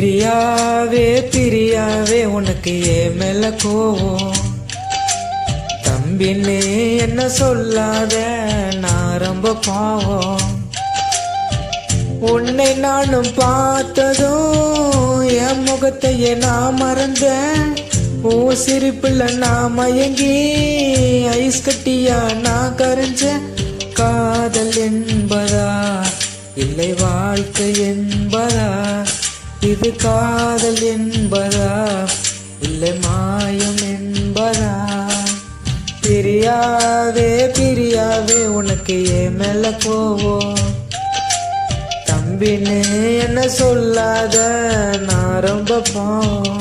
பிரியாவே பிரியாவே உனக்கு ஏன் மேல கோவம்? தம்பின்னு என்ன சொல்லாத, நான் ரொம்ப பாவம். உன்னை நானும் பார்த்ததும் என் முகத்தையே நான் மறந்தேன். உன் சிரிப்புல நான் மயங்கி ஐஸ் கட்டியா நான் கரைஞ்சேன். காதல் என்பதா இல்லை வாழ்க்கை என்பதா? இது காதல் என்பதா இல்லை மாயம் என்பதா? பிரியாவே பிரியாவே உனக்கு ஏன் மேல கோவம்? தம்பின்னு என்ன சொல்லாத, நான் ரொம்ப பாவம்.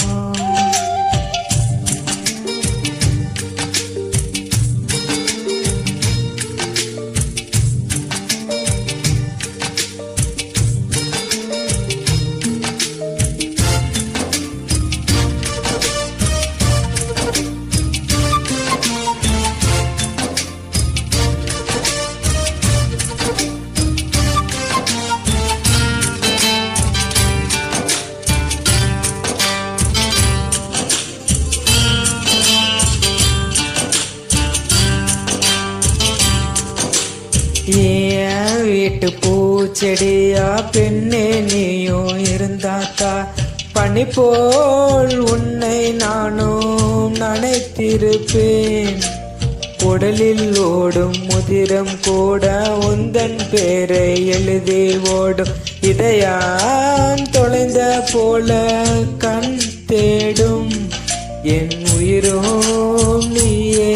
ஏன் வீட்டு பூச்செடியா பெண்ணே நீயும் இருந்தாத்தா, பனி போல் உன்னை நானும் நனைத்திருப்பேன். உடலில் ஓடும் முதிரம் கூட உந்தன் பேரை எழுதி ஓடும். இதயம் தொலைந்த போல கண் தேடும். என் உயிரும் நீயே,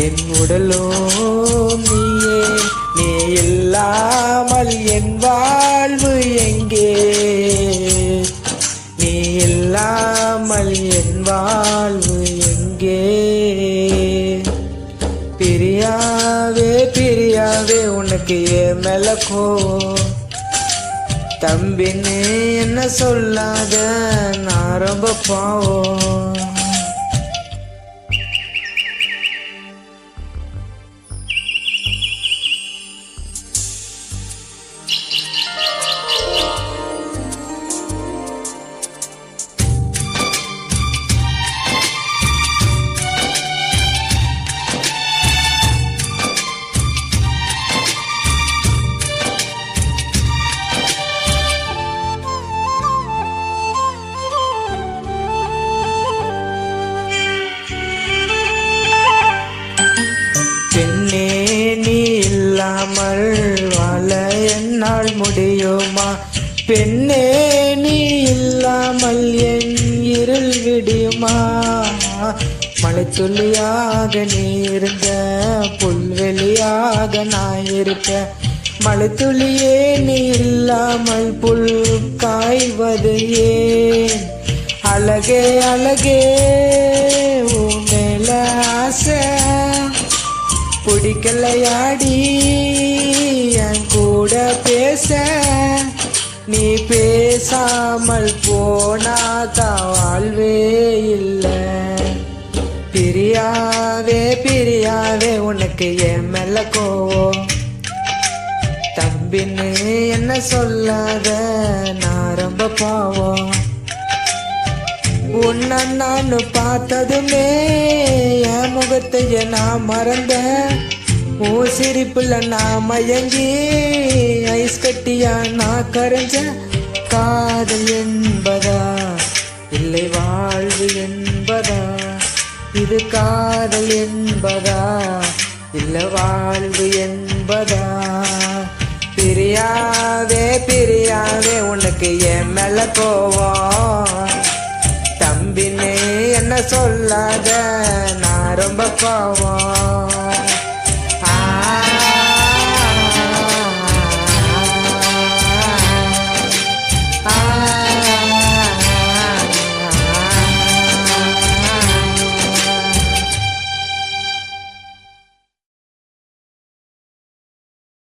என் உடலும் நீயே. நீ இல்லாமல் என் வாழ்வு எங்கே? நீ இல்லாமல் என் வாழ்வு எங்கே? பிரியாவே பிரியாவே உனக்கு ஏன் மேல கோவம்? தம்பின்னு என்ன சொல்லாத, நான் ரொம்ப பாவம். பெண்ணே நீ இல்லாமல் வாழ என்னால் முடியுமா? பெண்ணே நீ இல்லாமல் என் இருள் விடியுமா? மலைத்துளியாக நீ இருந்த புல்வெளியாக நான் இருக்க. மலைத்துளியே நீ இல்லாமல் புல் காய்வது ஏன்? அழகே அழகே உன் மேல ஆசை பிடிக்கலையாடி என் கூட பேச. நீ பேசாமல் போனாக்கா வாழ்வே இல்லை. பிரியாவே பிரியாவே உனக்கு என் மேல கோவம்? தம்பின்னு என்ன சொல்லாத, நான் ரொம்ப பாவம். உன்னை நான் பார்த்ததுமே என் முகத்தைய நான் மறந்தேன். உன் சிரிப்புல நான் மயங்கி ஐஸ் கட்டியா நான் கரைஞ்சேன். காதல் என்பதா இல்லை வாழ்வு என்பதா? இது காதல் என்பதா இல்லை வாழ்வு என்பதா? பிரியாவே பிரியாவே உனக்கு என் மேல கோவம்? தம்பின்னு என்ன சொல்லாத, நான் ரொம்ப பாவம்.